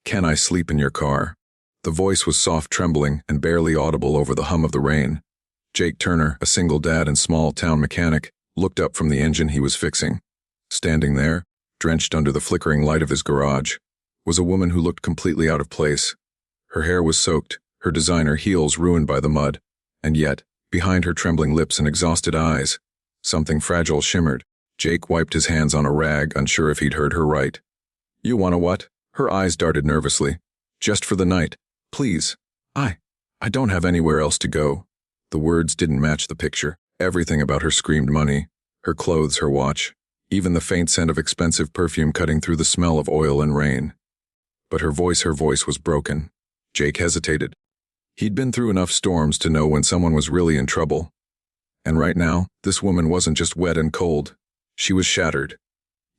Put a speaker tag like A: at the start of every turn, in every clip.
A: "Can I sleep in your car?" The voice was soft trembling and barely audible over the hum of the rain. Jake Turner, a single dad and small-town mechanic, looked up from the engine he was fixing. Standing there, drenched under the flickering light of his garage, was a woman who looked completely out of place. Her hair was soaked, her designer heels ruined by the mud, and yet, behind her trembling lips and exhausted eyes, something fragile shimmered. Jake wiped his hands on a rag, unsure if he'd heard her right. "You want a what?" Her eyes darted nervously. "Just for the night. Please. I don't have anywhere else to go." The words didn't match the picture. Everything about her screamed money. Her clothes, her watch, even the faint scent of expensive perfume cutting through the smell of oil and rain. But her voice was broken. Jake hesitated. He'd been through enough storms to know when someone was really in trouble. And right now, this woman wasn't just wet and cold. She was shattered.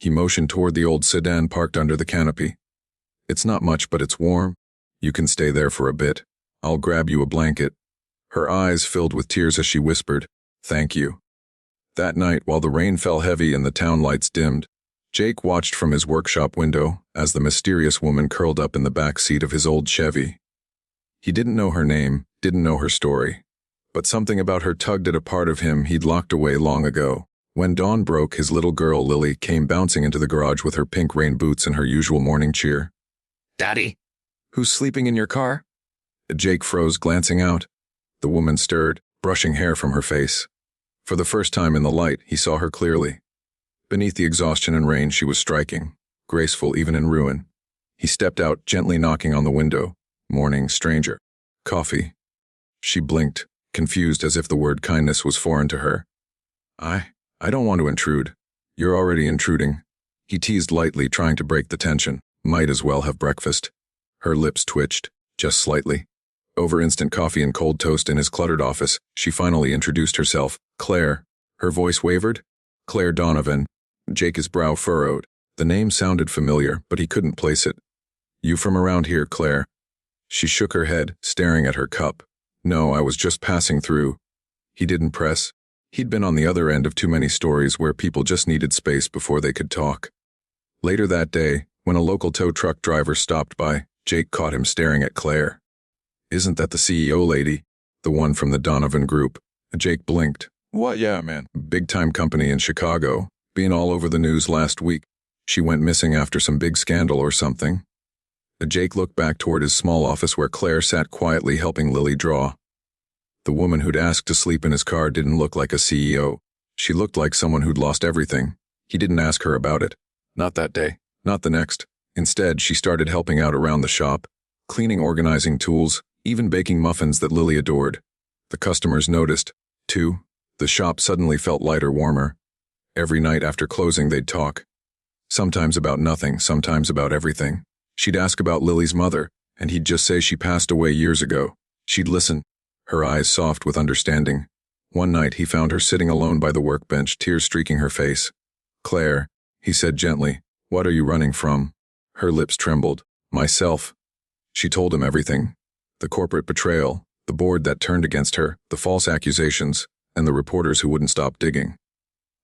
A: He motioned toward the old sedan parked under the canopy. "It's not much, but it's warm. You can stay there for a bit. I'll grab you a blanket." Her eyes filled with tears as she whispered, "Thank you." That night, while the rain fell heavy and the town lights dimmed, Jake watched from his workshop window as the mysterious woman curled up in the back seat of his old Chevy. He didn't know her name, didn't know her story, but something about her tugged at a part of him he'd locked away long ago. When dawn broke, his little girl, Lily, came bouncing into the garage with her pink rain boots and her usual morning cheer.
B: "Daddy?"
A: "Who's sleeping in your car?" Jake froze, glancing out. The woman stirred, brushing hair from her face. For the first time in the light, he saw her clearly. Beneath the exhaustion and rain, she was striking, graceful even in ruin. He stepped out, gently knocking on the window. "Morning, stranger. Coffee." She blinked, confused as if the word kindness was foreign to her. I don't want to intrude." "You're already intruding." He teased lightly, trying to break the tension. Might as well have breakfast. Her lips twitched, just slightly. Over instant coffee and cold toast in his cluttered office, she finally introduced herself. "Claire." Her voice wavered. "Claire Donovan." Jake's brow furrowed. The name sounded familiar, but he couldn't place it. "You from around here, Claire?" She shook her head, staring at her cup. "No, I was just passing through." He didn't press. He'd been on the other end of too many stories where people just needed space before they could talk. Later that day, when a local tow truck driver stopped by, Jake caught him staring at Claire. "Isn't that the CEO lady? The one from the Donovan Group?" Jake blinked. "What? Yeah, man. Big-time company in Chicago. Been all over the news last week. She went missing after some big scandal or something." Jake looked back toward his small office where Claire sat quietly helping Lily draw. The woman who'd asked to sleep in his car didn't look like a CEO. She looked like someone who'd lost everything. He didn't ask her about it. Not that day. Not the next. Instead, she started helping out around the shop, cleaning, organizing tools, even baking muffins that Lily adored. The customers noticed, too. The shop suddenly felt lighter, warmer. Every night after closing, they'd talk. Sometimes about nothing, sometimes about everything. She'd ask about Lily's mother, and he'd just say she passed away years ago. She'd listen, her eyes soft with understanding. One night, he found her sitting alone by the workbench, tears streaking her face. "Claire," he said gently, "what are you running from?" Her lips trembled. "Myself." She told him everything. The corporate betrayal, the board that turned against her, the false accusations, and the reporters who wouldn't stop digging.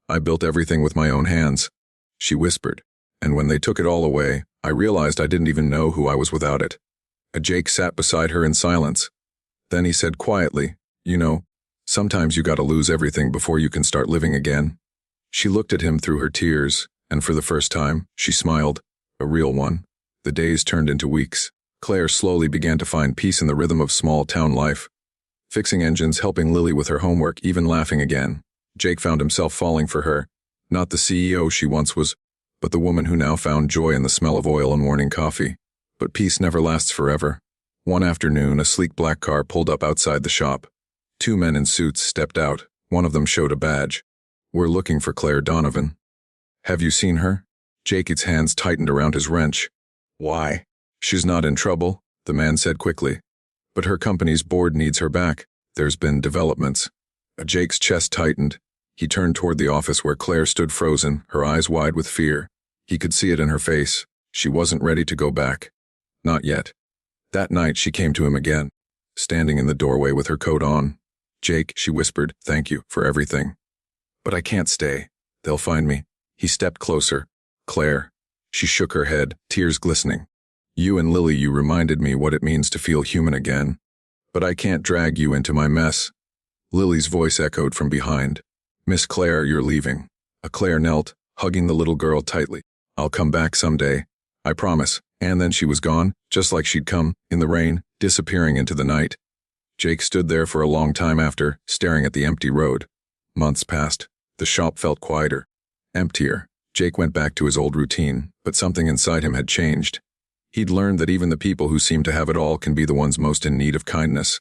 A: "I built everything with my own hands," she whispered, "and when they took it all away, I realized I didn't even know who I was without it." Jake sat beside her in silence. Then he said quietly, "You know, sometimes you gotta lose everything before you can start living again." She looked at him through her tears, and for the first time, she smiled, a real one. The days turned into weeks. Claire slowly began to find peace in the rhythm of small-town life. Fixing engines, helping Lily with her homework, even laughing again. Jake found himself falling for her. Not the CEO she once was, but the woman who now found joy in the smell of oil and morning coffee. But peace never lasts forever. One afternoon, a sleek black car pulled up outside the shop. Two men in suits stepped out. One of them showed a badge. "We're looking for Claire Donovan." "Have you seen her?" Jake's hands tightened around his wrench. "Why?" "She's not in trouble," the man said quickly. "But her company's board needs her back. There's been developments." Jake's chest tightened. He turned toward the office where Claire stood frozen, her eyes wide with fear. He could see it in her face. She wasn't ready to go back. Not yet. That night she came to him again, standing in the doorway with her coat on. "Jake," she whispered, "thank you for everything. But I can't stay. They'll find me." He stepped closer. "Claire." She shook her head, tears glistening. You and Lily, you reminded me what it means to feel human again. But I can't drag you into my mess. Lily's voice echoed from behind. Miss Claire, you're leaving. Claire knelt, hugging the little girl tightly. I'll come back someday. I promise. And then she was gone, just like she'd come, in the rain, disappearing into the night. Jake stood there for a long time after, staring at the empty road. Months passed. The shop felt quieter, emptier. Jake went back to his old routine, but something inside him had changed. He'd learned that even the people who seem to have it all can be the ones most in need of kindness.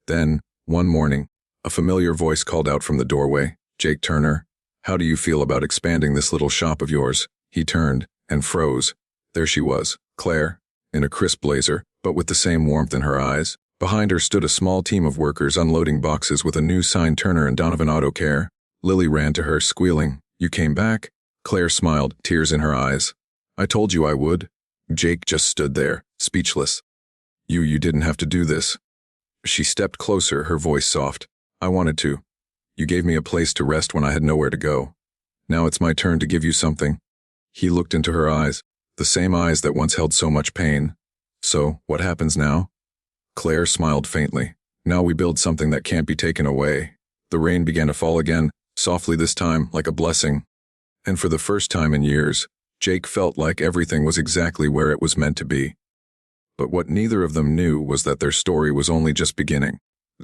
A: Then, one morning, a familiar voice called out from the doorway. Jake Turner, how do you feel about expanding this little shop of yours? He turned and froze. There she was, Claire, in a crisp blazer, but with the same warmth in her eyes. Behind her stood a small team of workers unloading boxes with a new sign, Turner and Donovan Auto Care. Lily ran to her, squealing, You came back? Claire smiled, tears in her eyes. I told you I would. Jake just stood there, speechless. You didn't have to do this. She stepped closer, her voice soft. I wanted to. You gave me a place to rest when I had nowhere to go. Now it's my turn to give you something. He looked into her eyes, the same eyes that once held so much pain. So, what happens now? Claire smiled faintly. Now we build something that can't be taken away. The rain began to fall again, softly this time, like a blessing. And for the first time in years, Jake felt like everything was exactly where it was meant to be. But what neither of them knew was that their story was only just beginning.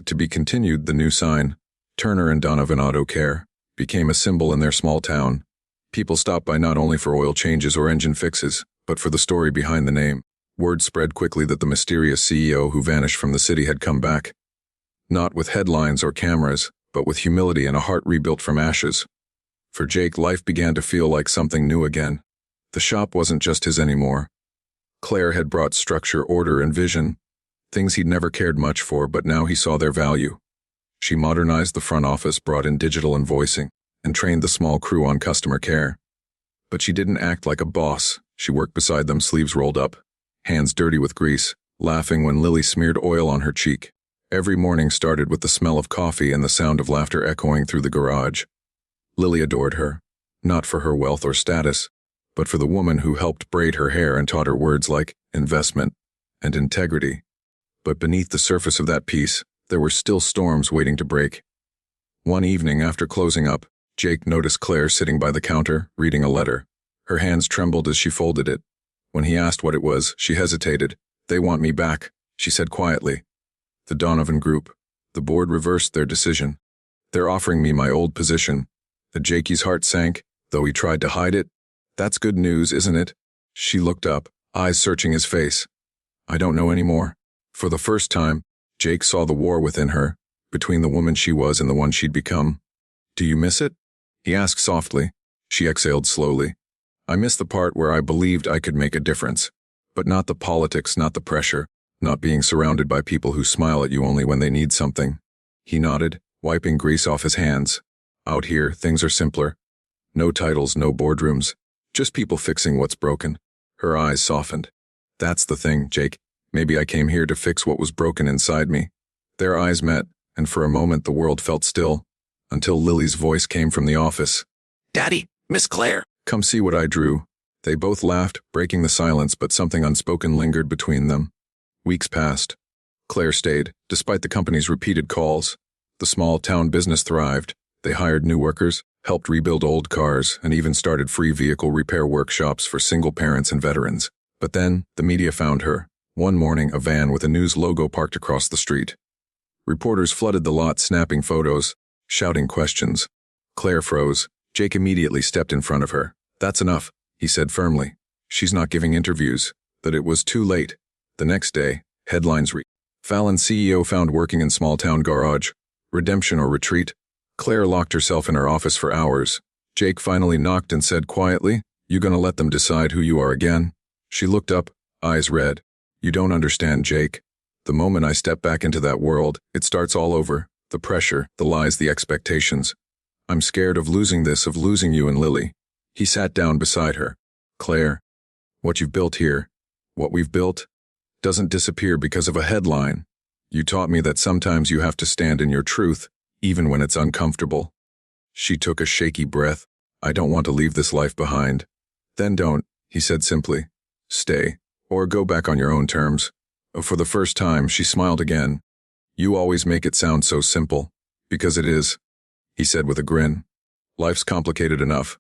A: To be continued, the new sign, Turner and Donovan Auto Care, became a symbol in their small town. People stopped by not only for oil changes or engine fixes, but for the story behind the name. Word spread quickly that the mysterious CEO who vanished from the city had come back. Not with headlines or cameras, but with humility and a heart rebuilt from ashes. For Jake, life began to feel like something new again. The shop wasn't just his anymore. Claire had brought structure, order, and vision, things he'd never cared much for, but now he saw their value. She modernized the front office, brought in digital invoicing, and trained the small crew on customer care. But she didn't act like a boss. She worked beside them, sleeves rolled up, hands dirty with grease, laughing when Lily smeared oil on her cheek. Every morning started with the smell of coffee and the sound of laughter echoing through the garage. Lily adored her, not for her wealth or status, but for the woman who helped braid her hair and taught her words like investment and integrity. But beneath the surface of that peace, there were still storms waiting to break. One evening after closing up, Jake noticed Claire sitting by the counter, reading a letter. Her hands trembled as she folded it. When he asked what it was, she hesitated. They want me back, she said quietly. The Donovan Group. The board reversed their decision. They're offering me my old position. Jakey's heart sank, though he tried to hide it. That's good news, isn't it? She looked up, eyes searching his face. I don't know anymore. For the first time, Jake saw the war within her, between the woman she was and the one she'd become. Do you miss it? He asked softly. She exhaled slowly. I miss the part where I believed I could make a difference. But not the politics, not the pressure, not being surrounded by people who smile at you only when they need something. He nodded, wiping grease off his hands. Out here, things are simpler. No titles, no boardrooms. Just people fixing what's broken. Her eyes softened. That's the thing, Jake. Maybe I came here to fix what was broken inside me. Their eyes met, and for a moment the world felt still, until Lily's voice came from the office. Daddy, Miss Claire. Come see what I drew. They both laughed, breaking the silence, but something unspoken lingered between them. Weeks passed. Claire stayed, despite the company's repeated calls. The small town business thrived. They hired new workers, helped rebuild old cars, and even started free vehicle repair workshops for single parents and veterans. But then, the media found her. One morning, a van with a news logo parked across the street. Reporters flooded the lot, snapping photos, shouting questions. Claire froze. Jake immediately stepped in front of her. That's enough, he said firmly. She's not giving interviews. That it was too late. The next day, headlines read, Fallon CEO found working in small town garage. Redemption or retreat? Claire locked herself in her office for hours. Jake finally knocked and said quietly, You gonna let them decide who you are again? She looked up, eyes red. You don't understand, Jake. The moment I step back into that world, it starts all over. The pressure, the lies, the expectations. I'm scared of losing this, of losing you and Lily. He sat down beside her. Claire, what you've built here, what we've built, doesn't disappear because of a headline. You taught me that sometimes you have to stand in your truth, even when it's uncomfortable. She took a shaky breath. I don't want to leave this life behind. Then don't, he said simply. Stay. Or go back on your own terms. For the first time, she smiled again. You always make it sound so simple. Because it is, he said with a grin. Life's complicated enough.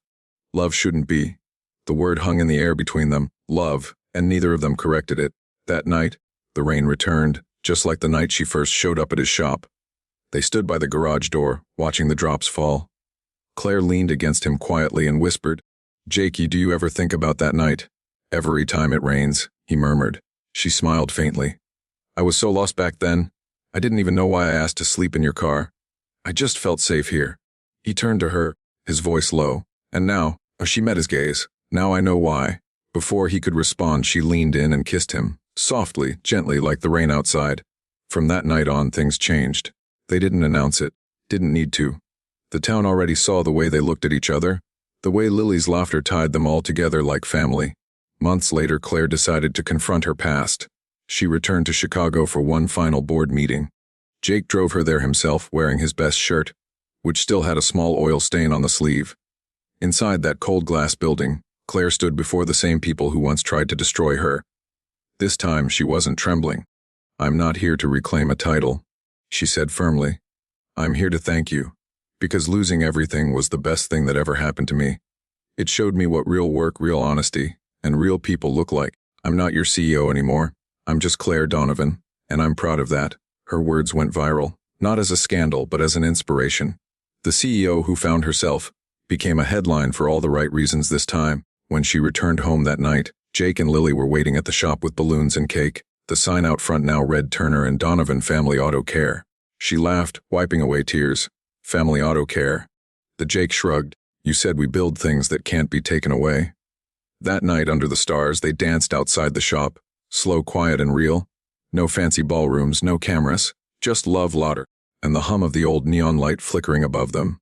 A: Love shouldn't be. The word hung in the air between them, love, and neither of them corrected it. That night, the rain returned, just like the night she first showed up at his shop. They stood by the garage door, watching the drops fall. Claire leaned against him quietly and whispered, Jakey, do you ever think about that night? Every time it rains, he murmured. She smiled faintly. I was so lost back then. I didn't even know why I asked to sleep in your car. I just felt safe here. He turned to her, his voice low. And now, she met his gaze. Now I know why. Before he could respond, she leaned in and kissed him, softly, gently like the rain outside. From that night on, things changed. They didn't announce it, didn't need to. The town already saw the way they looked at each other, the way Lily's laughter tied them all together like family. Months later, Claire decided to confront her past. She returned to Chicago for one final board meeting. Jake drove her there himself, wearing his best shirt, which still had a small oil stain on the sleeve. Inside that cold glass building, Claire stood before the same people who once tried to destroy her. This time, she wasn't trembling. I'm not here to reclaim a title, she said firmly. I'm here to thank you, because losing everything was the best thing that ever happened to me. It showed me what real work, real honesty, and real people look like. I'm not your CEO anymore. I'm just Claire Donovan, and I'm proud of that. Her words went viral, not as a scandal, but as an inspiration. The CEO who found herself became a headline for all the right reasons this time. When she returned home that night, Jake and Lily were waiting at the shop with balloons and cake. The sign out front now read Turner and Donovan Family Auto Care. She laughed, wiping away tears. Family Auto Care. The Jake shrugged. You said we build things that can't be taken away. That night under the stars, they danced outside the shop. Slow, quiet, and real. No fancy ballrooms, no cameras. Just love, laughter, and the hum of the old neon light flickering above them.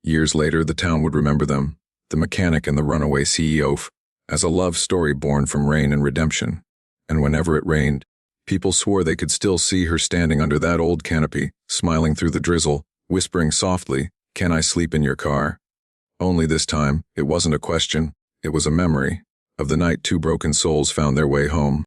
A: Years later, the town would remember them, the mechanic and the runaway CEO, as a love story born from rain and redemption. And whenever it rained, people swore they could still see her standing under that old canopy, smiling through the drizzle, whispering softly, "Can I sleep in your car?" Only this time, it wasn't a question, it was a memory of the night two broken souls found their way home.